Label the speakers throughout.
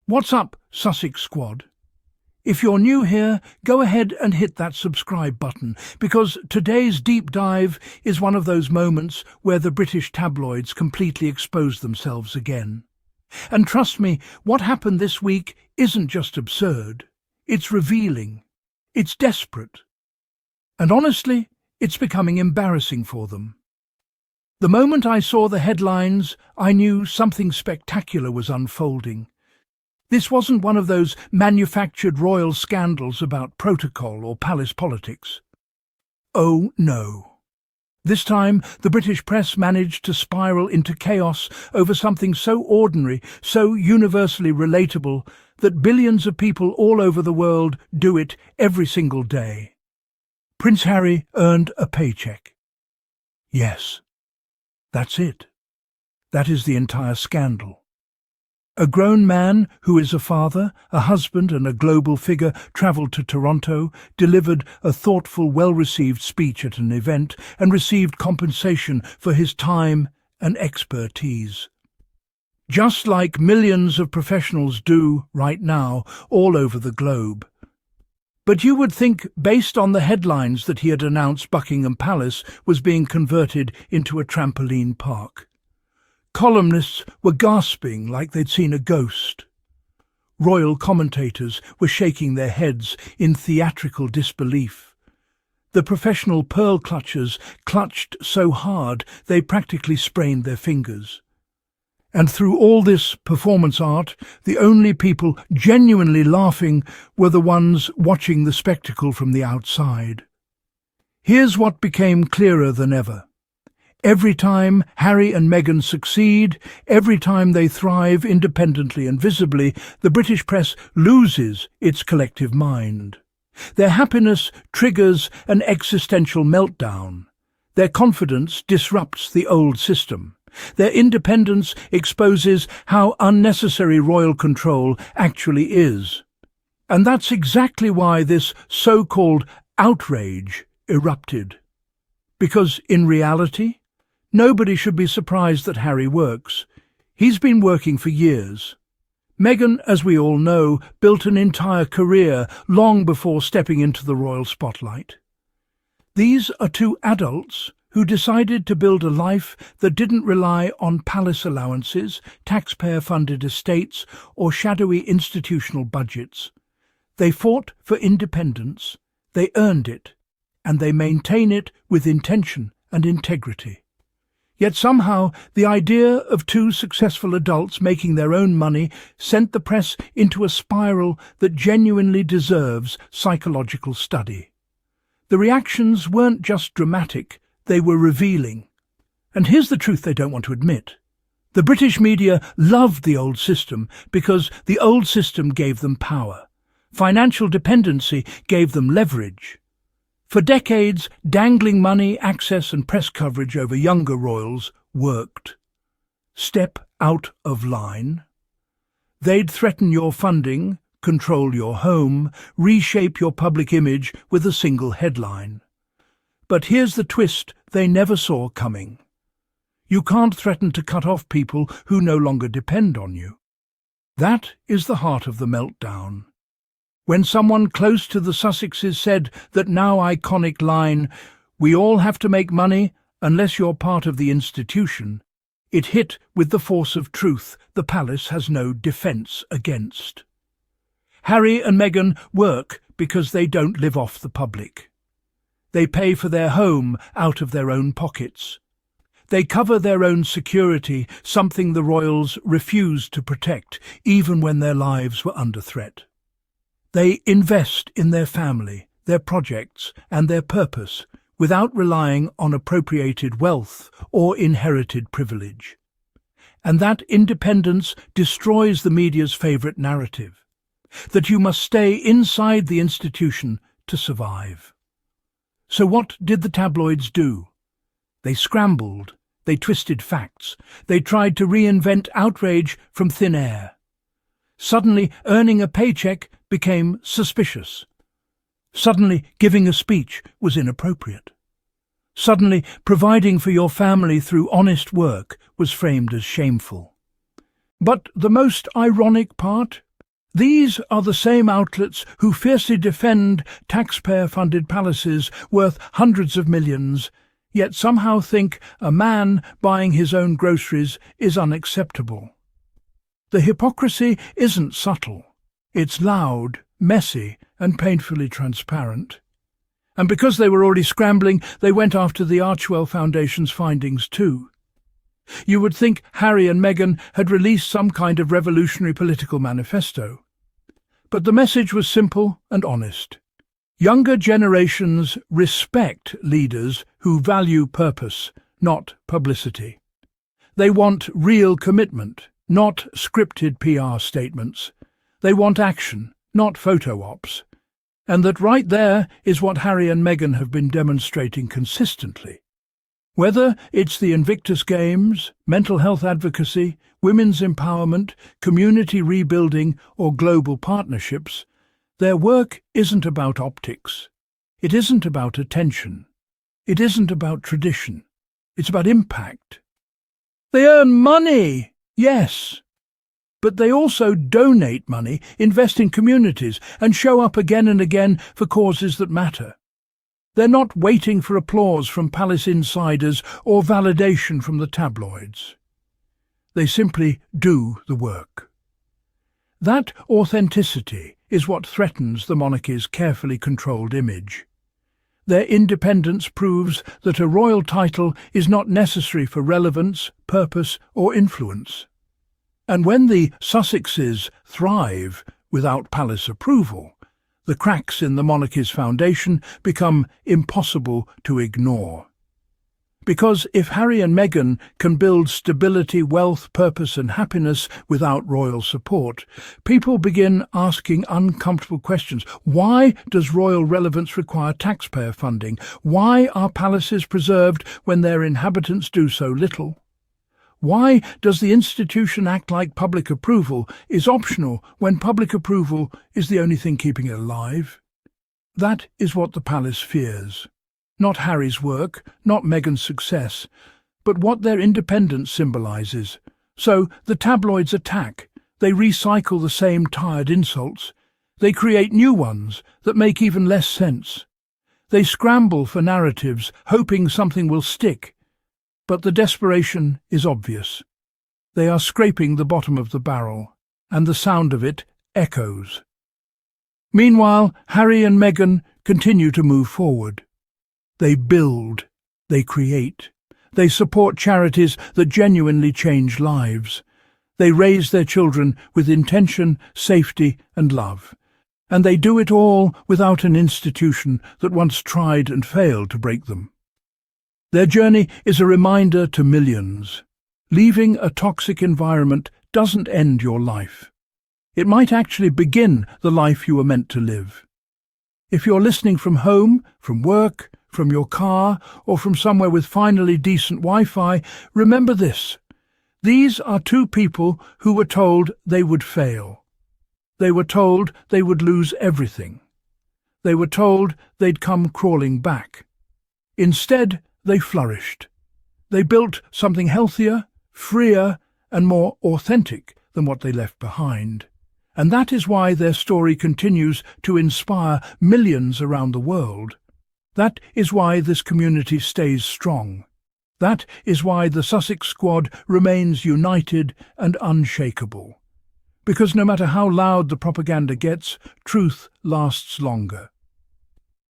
Speaker 1: What's up, Sussex Squad? If you're new here, go ahead and hit that subscribe button, because today's deep dive is one of those moments where the British tabloids completely expose themselves again. And trust me, what happened this week isn't just absurd. It's revealing. It's desperate. And honestly, it's becoming embarrassing for them. The moment I saw the headlines, I knew something spectacular was unfolding. This wasn't one of those manufactured royal scandals about protocol or palace politics. Oh no. This time, the British press managed to spiral into chaos over something so ordinary, so universally relatable, that billions of people all over the world do it every single day. Prince Harry earned a paycheck. Yes, that's it. That is the entire scandal. A grown man who is a father, a husband and a global figure travelled to Toronto, delivered a thoughtful, well-received speech at an event and received compensation for his time and expertise. Just like millions of professionals do right now all over the globe. But you would think, based on the headlines, that he had announced Buckingham Palace was being converted into a trampoline park. Columnists were gasping like they'd seen a ghost. Royal commentators were shaking their heads in theatrical disbelief. The professional pearl clutchers clutched so hard they practically sprained their fingers. And through all this performance art, the only people genuinely laughing were the ones watching the spectacle from the outside. Here's what became clearer than ever. Every time Harry and Meghan succeed, every time they thrive independently and visibly, the British press loses its collective mind. Their happiness triggers an existential meltdown. Their confidence disrupts the old system. Their independence exposes how unnecessary royal control actually is. And that's exactly why this so-called outrage erupted. Because in reality, nobody should be surprised that Harry works. He's been working for years. Meghan, as we all know, built an entire career long before stepping into the royal spotlight. These are two adults who decided to build a life that didn't rely on palace allowances, taxpayer-funded estates, or shadowy institutional budgets. They fought for independence, they earned it, and they maintain it with intention and integrity. Yet somehow the idea of two successful adults making their own money sent the press into a spiral that genuinely deserves psychological study. The reactions weren't just dramatic, they were revealing. And here's the truth they don't want to admit. The British media loved the old system because the old system gave them power. Financial dependency gave them leverage. For decades, dangling money, access and press coverage over younger royals worked. Step out of line. They'd threaten your funding, control your home, reshape your public image with a single headline. But here's the twist they never saw coming. You can't threaten to cut off people who no longer depend on you. That is the heart of the meltdown. When someone close to the Sussexes said that now iconic line, "We all have to make money unless you're part of the institution," it hit with the force of truth the palace has no defence against. Harry and Meghan work because they don't live off the public. They pay for their home out of their own pockets. They cover their own security, something the royals refused to protect, even when their lives were under threat. They invest in their family, their projects and their purpose without relying on appropriated wealth or inherited privilege. And that independence destroys the media's favourite narrative, that you must stay inside the institution to survive. So what did the tabloids do? They scrambled, they twisted facts, they tried to reinvent outrage from thin air. Suddenly, earning a paycheck became suspicious. Suddenly, giving a speech was inappropriate. Suddenly, providing for your family through honest work was framed as shameful. But the most ironic part? These are the same outlets who fiercely defend taxpayer-funded palaces worth hundreds of millions, yet somehow think a man buying his own groceries is unacceptable. The hypocrisy isn't subtle. It's loud, messy, and painfully transparent. And because they were already scrambling, they went after the Archwell Foundation's findings too. You would think Harry and Meghan had released some kind of revolutionary political manifesto. But the message was simple and honest. Younger generations respect leaders who value purpose, not publicity. They want real commitment, not scripted PR statements. They want action, not photo ops. And that right there is what Harry and Meghan have been demonstrating consistently. Whether it's the Invictus Games, mental health advocacy, women's empowerment, community rebuilding, or global partnerships, their work isn't about optics. It isn't about attention. It isn't about tradition. It's about impact. They earn money, yes, but they also donate money, invest in communities, and show up again and again for causes that matter. They're not waiting for applause from palace insiders or validation from the tabloids. They simply do the work. That authenticity is what threatens the monarchy's carefully controlled image. Their independence proves that a royal title is not necessary for relevance, purpose, or influence. And when the Sussexes thrive without palace approval, the cracks in the monarchy's foundation become impossible to ignore. Because if Harry and Meghan can build stability, wealth, purpose and happiness without royal support, people begin asking uncomfortable questions. Why does royal relevance require taxpayer funding? Why are palaces preserved when their inhabitants do so little? Why does the institution act like public approval is optional when public approval is the only thing keeping it alive? That is what the palace fears. Not Harry's work, not Meghan's success, but what their independence symbolises. So the tabloids attack. They recycle the same tired insults. They create new ones that make even less sense. They scramble for narratives, hoping something will stick. But the desperation is obvious. They are scraping the bottom of the barrel, and the sound of it echoes. Meanwhile, Harry and Meghan continue to move forward. They build, they create, they support charities that genuinely change lives. They raise their children with intention, safety and love. And they do it all without an institution that once tried and failed to break them. Their journey is a reminder to millions. Leaving a toxic environment doesn't end your life. It might actually begin the life you were meant to live. If you're listening from home, from work, from your car, or from somewhere with finally decent Wi-Fi, remember this. These are two people who were told they would fail. They were told they would lose everything. They were told they'd come crawling back. Instead, they flourished. They built something healthier, freer, and more authentic than what they left behind. And that is why their story continues to inspire millions around the world. That is why this community stays strong. That is why the Sussex Squad remains united and unshakable. Because no matter how loud the propaganda gets, truth lasts longer.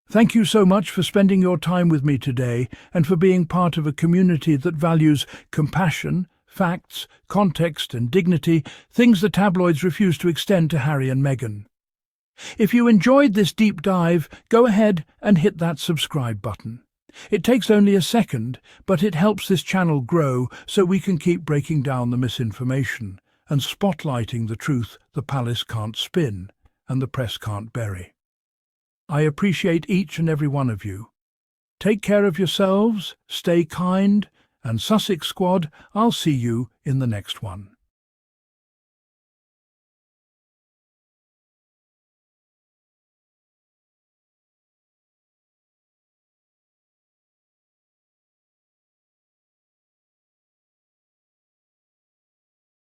Speaker 1: Thank you so much for spending your time with me today and for being part of a community that values compassion, facts, context and dignity, things the tabloids refuse to extend to Harry and Meghan. If you enjoyed this deep dive, go ahead and hit that subscribe button. It takes only a second, but it helps this channel grow so we can keep breaking down the misinformation and spotlighting the truth the palace can't spin and the press can't bury. I appreciate each and every one of you. Take care of yourselves, stay kind, and Sussex Squad, I'll see you in the next one.